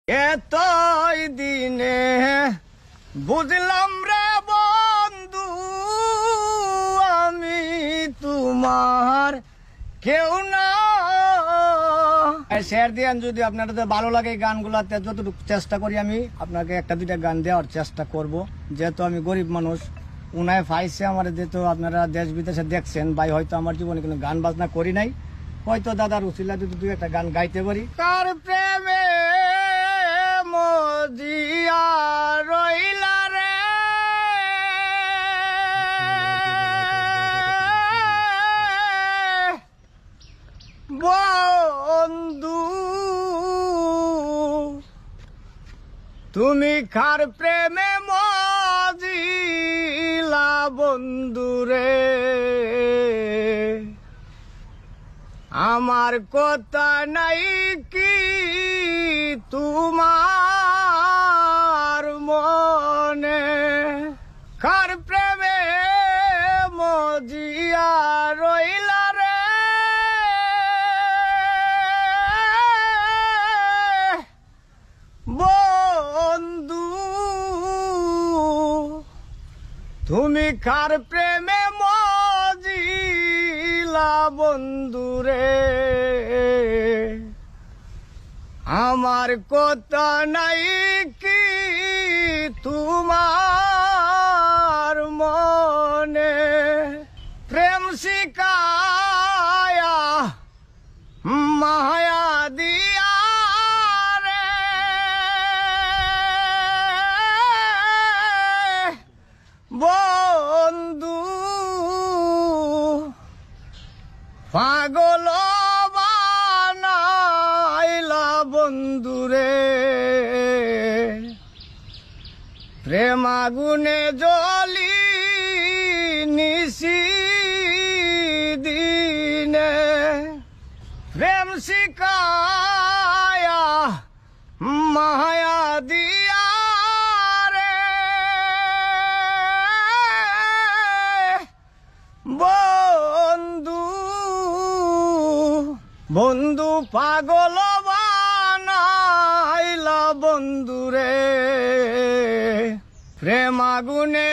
এতই দিনে বুঝলাম রে বন্ধু আমি তোমার কেউ না। শেয়ার দিয়েন যদি আপনাদের ভালো লাগে গানগুলাতে, যতটুকু চেষ্টা করি আমি আপনাকে একটা দুইটা গান দেওয়ার চেষ্টা করব। যেহেতু আমি গরিব মানুষ, উনায় পাইছে আমার, যেহেতু আপনারা দেশ বিদেশে দেখছেন ভাই, হয়তো আমার জীবনে কোনো গান বাজনা করি নাই, হয়তো দাদার উচিলা যদি দুই একটা গান গাইতে পারি। কার প্রেমে মজিয়া রইলা রে বন্ধু, তুমি কার প্রেমে মজিলা বন্ধু রে, আমার কথা নাই কি তোমার মনে, কার প্রেমে মজিয়া রইলা রে বন্ধু, তুমি কার প্রেমে মজিলা বন্ধু রে, আমার কথা নাই কি তোমার মনে, প্রেম শিকায়া মায়া দিয়া রে বন্ধু, পাগল বানাইলা বন্ধু রে, প্রেম আগুনে জ্বলি নিশি দিনে, প্রেম শিকায়া মায়া দিয়া রে বন্ধু, বন্ধু পাগল বানাইলা বন্ধু রে, প্রেম আগুনে